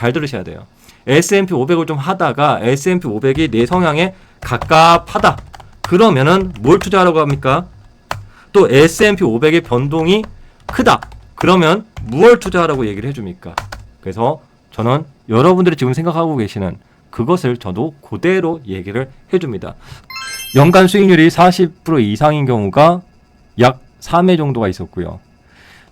잘 들으셔야 돼요. S&P 500을 좀 하다가 S&P 500이 내 성향에 갑갑하다. 그러면은 뭘 투자하라고 합니까? 또 S&P 500의 변동이 크다. 그러면 무엇을 투자하라고 얘기를 해줍니까? 그래서 저는 여러분들이 지금 생각하고 계시는 그것을 저도 그대로 얘기를 해줍니다. 연간 수익률이 40% 이상인 경우가 약 3회 정도가 있었고요.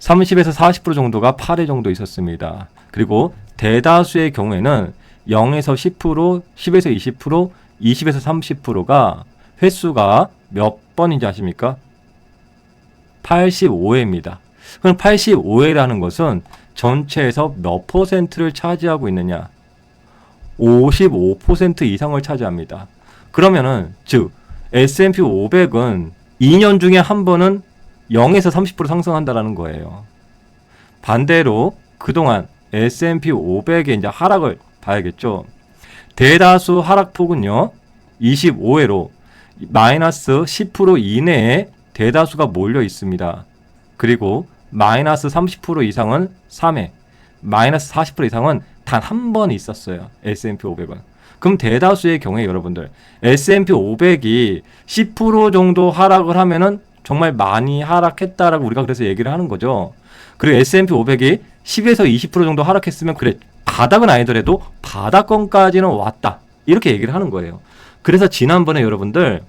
30에서 40% 정도가 8회 정도 있었습니다. 그리고 대다수의 경우에는 0에서 10%, 10에서 20%, 20에서 30%가 횟수가 몇 번인지 아십니까? 85회입니다. 그럼 85회라는 것은 전체에서 몇 퍼센트를 차지하고 있느냐? 55% 이상을 차지합니다. 그러면은 즉 S&P 500은 2년 중에 한 번은 0에서 30% 상승한다라는 거예요. 반대로 그동안 S&P 500의 이제 하락을 봐야겠죠. 대다수 하락폭은요. 25회로 마이너스 10% 이내에 대다수가 몰려 있습니다. 그리고 마이너스 30% 이상은 3회, 마이너스 40% 이상은 단 한 번 있었어요. S&P 500은. 그럼 대다수의 경우에 여러분들 S&P 500이 10% 정도 하락을 하면은 정말 많이 하락했다라고 우리가 그래서 얘기를 하는 거죠. 그리고 S&P 500이 10에서 20% 정도 하락했으면 그래 바닥은 아니더라도 바닥권까지는 왔다. 이렇게 얘기를 하는 거예요. 그래서 지난번에 여러분들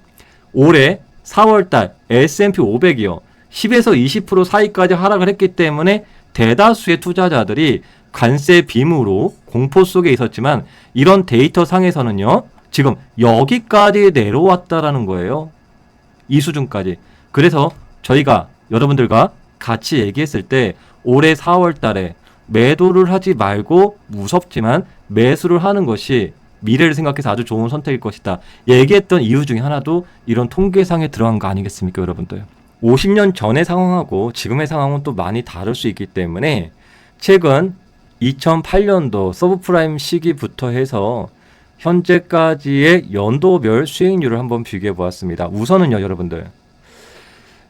올해 4월달 S&P 500이요. 10에서 20% 사이까지 하락을 했기 때문에 대다수의 투자자들이 관세 빔으로 공포 속에 있었지만 이런 데이터 상에서는요. 지금 여기까지 내려왔다라는 거예요. 이 수준까지. 그래서 저희가 여러분들과 같이 얘기했을 때 올해 4월 달에 매도를 하지 말고 무섭지만 매수를 하는 것이 미래를 생각해서 아주 좋은 선택일 것이다. 얘기했던 이유 중에 하나도 이런 통계상에 들어간 거 아니겠습니까, 여러분들? 50년 전의 상황하고 지금의 상황은 또 많이 다를 수 있기 때문에 최근 2008년도 서브프라임 시기부터 해서 현재까지의 연도별 수익률을 한번 비교해 보았습니다. 우선은요, 여러분들.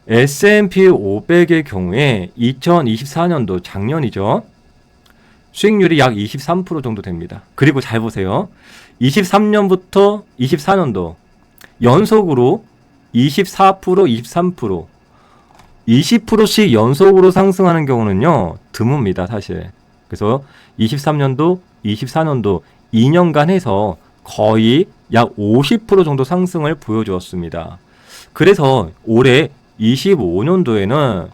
S&P 500의 경우에 2024년도 작년이죠. 수익률이 약 23% 정도 됩니다. 그리고 잘 보세요. 23년부터 24년도 연속으로 24%, 23%, 20%씩 연속으로 상승하는 경우는요. 드뭅니다, 사실. 그래서 23년도, 24년도 2년간 해서 거의 약 50% 정도 상승을 보여주었습니다. 그래서 올해 25년도에는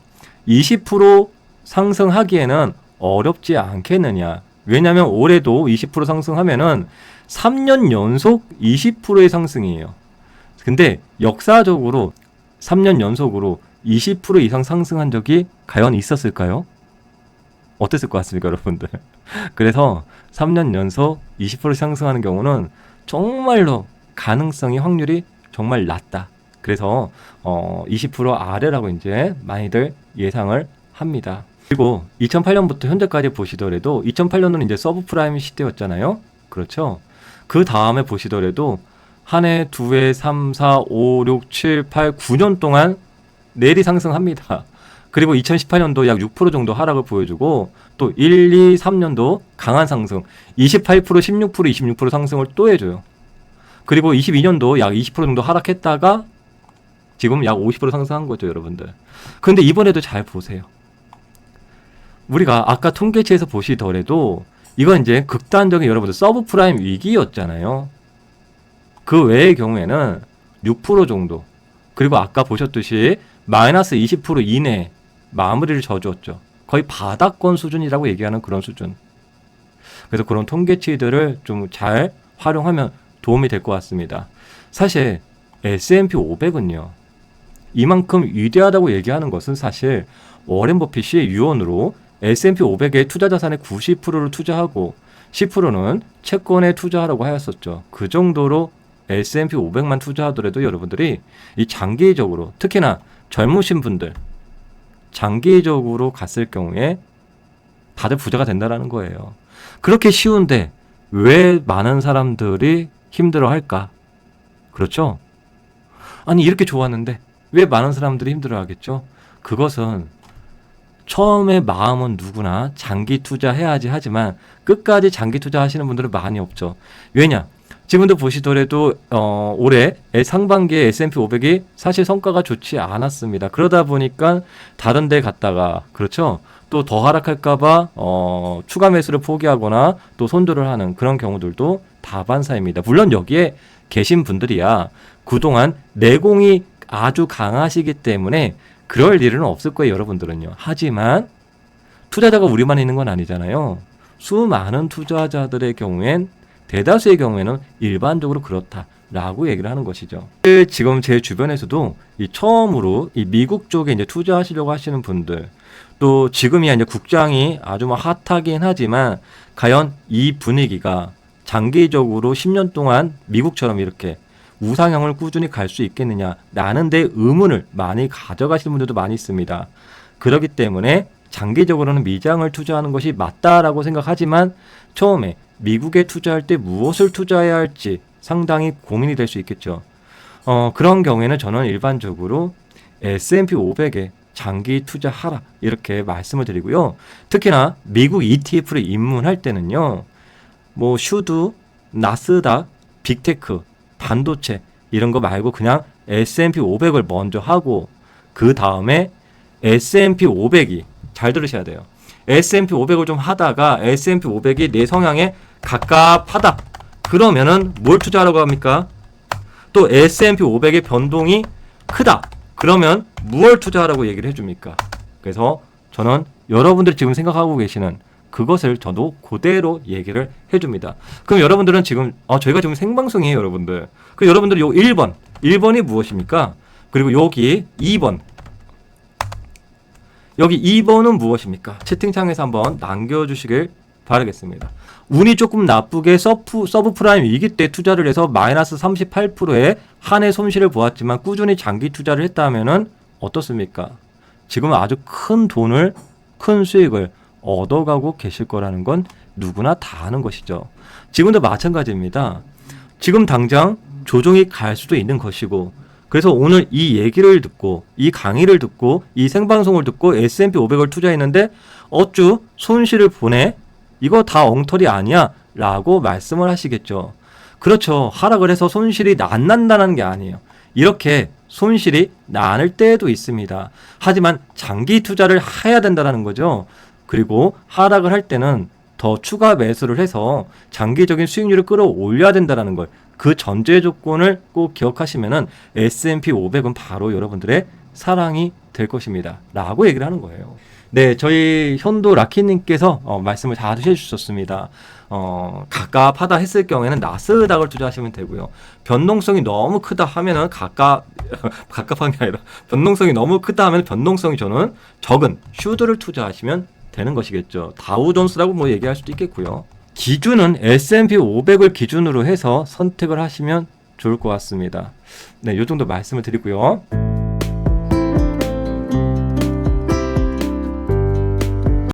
20% 상승하기에는 어렵지 않겠느냐. 왜냐하면 올해도 20% 상승하면은 3년 연속 20%의 상승이에요. 근데 역사적으로 3년 연속으로 20% 이상 상승한 적이 과연 있었을까요? 어땠을 것 같습니까, 여러분들? 그래서 3년 연속 20% 상승하는 경우는 정말로 가능성이 확률이 정말 낮다. 그래서 20% 아래라고 이제 많이들 예상을 합니다. 그리고 2008년부터 현재까지 보시더라도 2008년은 이제 서브프라임 시대였잖아요. 그렇죠? 그 다음에 보시더라도 한 해, 두 해, 3, 4, 5, 6, 7, 8, 9년 동안 내리 상승합니다. 그리고 2018년도 약 6% 정도 하락을 보여주고 또 1, 2, 3년도 강한 상승 28%, 16%, 26% 상승을 또 해줘요. 그리고 22년도 약 20% 정도 하락했다가 지금 약 50% 상승한 거죠, 여러분들. 근데 이번에도 잘 보세요. 우리가 아까 통계치에서 보시더라도 이건 이제 극단적인 여러분들 서브프라임 위기였잖아요. 그 외의 경우에는 6% 정도. 그리고 아까 보셨듯이 마이너스 20% 이내에 마무리를 져주었죠. 거의 바닥권 수준이라고 얘기하는 그런 수준. 그래서 그런 통계치들을 좀 잘 활용하면 도움이 될 것 같습니다. 사실 S&P 500은요. 이만큼 위대하다고 얘기하는 것은 사실 워렌 버핏이 유언으로 S&P 500의 투자 자산의 90%를 투자하고 10%는 채권에 투자하라고 하였었죠. 그 정도로 S&P 500만 투자하더라도 여러분들이 이 장기적으로 특히나 젊으신 분들 장기적으로 갔을 경우에 다들 부자가 된다는 거예요. 그렇게 쉬운데 왜 많은 사람들이 힘들어할까? 그렇죠? 아니 이렇게 좋았는데 왜 많은 사람들이 힘들어하겠죠? 그것은 처음에 마음은 누구나 장기 투자해야지 하지만 끝까지 장기 투자하시는 분들은 많이 없죠. 왜냐? 지금도 보시더라도 올해 상반기에 S&P 500이 사실 성과가 좋지 않았습니다. 그러다 보니까 다른 데 갔다가 그렇죠. 또 더 하락할까봐 추가 매수를 포기하거나 또 손절을 하는 그런 경우들도 다반사입니다. 물론 여기에 계신 분들이야 그동안 내공이 아주 강하시기 때문에 그럴 일은 없을 거예요, 여러분들은요. 하지만 투자자가 우리만 있는 건 아니잖아요. 수많은 투자자들의 경우엔 대다수의 경우에는 일반적으로 그렇다라고 얘기를 하는 것이죠. 지금 제 주변에서도 처음으로 미국 쪽에 이제 투자하시려고 하시는 분들, 또 지금이야 이제 국장이 아주 핫하긴 하지만 과연 이 분위기가 장기적으로 10년 동안 미국처럼 이렇게 우상향을 꾸준히 갈 수 있겠느냐라는 데 의문을 많이 가져가시는 분들도 많이 있습니다. 그렇기 때문에 장기적으로는 미장을 투자하는 것이 맞다라고 생각하지만 처음에 미국에 투자할 때 무엇을 투자해야 할지 상당히 고민이 될 수 있겠죠. 그런 경우에는 저는 일반적으로 S&P 500에 장기 투자하라 이렇게 말씀을 드리고요. 특히나 미국 ETF를 입문할 때는요. 뭐 슈드, 나스닥, 빅테크, 반도체 이런 거 말고 그냥 S&P 500을 먼저 하고 그 다음에 S&P 500이 잘 들으셔야 돼요. S&P 500을 좀 하다가 S&P 500이 내 성향에 가깝하다. 그러면은 뭘 투자하라고 합니까? 또 S&P 500의 변동이 크다. 그러면 무엇을 투자하라고 얘기를 해줍니까? 그래서 저는 여러분들이 지금 생각하고 계시는 그것을 저도 그대로 얘기를 해줍니다. 그럼 여러분들은 지금 저희가 지금 생방송이에요, 여러분들. 그 여러분들 요 1번이 무엇입니까? 그리고 여기 2번. 여기 2번은 무엇입니까? 채팅창에서 한번 남겨주시길 바라겠습니다. 운이 조금 나쁘게 서브프라임 위기 때 투자를 해서 마이너스 38%의 한 해 손실을 보았지만 꾸준히 장기 투자를 했다면은 어떻습니까? 지금 아주 큰 수익을 얻어가고 계실 거라는 건 누구나 다 아는 것이죠. 지금도 마찬가지입니다. 지금 당장 조정이 갈 수도 있는 것이고 그래서 오늘 이 얘기를 듣고 이 강의를 듣고 이 생방송을 듣고 S&P 500을 투자했는데 어쭈 손실을 보내? 이거 다 엉터리 아니야? 라고 말씀을 하시겠죠. 그렇죠. 하락을 해서 손실이 안 난다는 게 아니에요. 이렇게 손실이 나는 때도 있습니다. 하지만 장기 투자를 해야 된다는 거죠. 그리고 하락을 할 때는 더 추가 매수를 해서 장기적인 수익률을 끌어올려야 된다는 걸 그 전제 조건을 꼭 기억하시면은 S&P 500은 바로 여러분들의 사랑이 될 것입니다. 라고 얘기를 하는 거예요. 네, 저희 현도 라키님께서 말씀을 잘 해주셨습니다. 가깝하다 했을 경우에는 나스닥을 투자하시면 되고요. 변동성이 너무 크다 하면은 가깝한 게 아니라 변동성이 너무 크다 하면 변동성이 저는 적은 슈드를 투자하시면 되는 것이겠죠. 다우존스라고 뭐 얘기할 수도 있겠고요. 기준은 S&P 500을 기준으로 해서 선택을 하시면 좋을 것 같습니다. 네, 이 정도 말씀을 드리고요.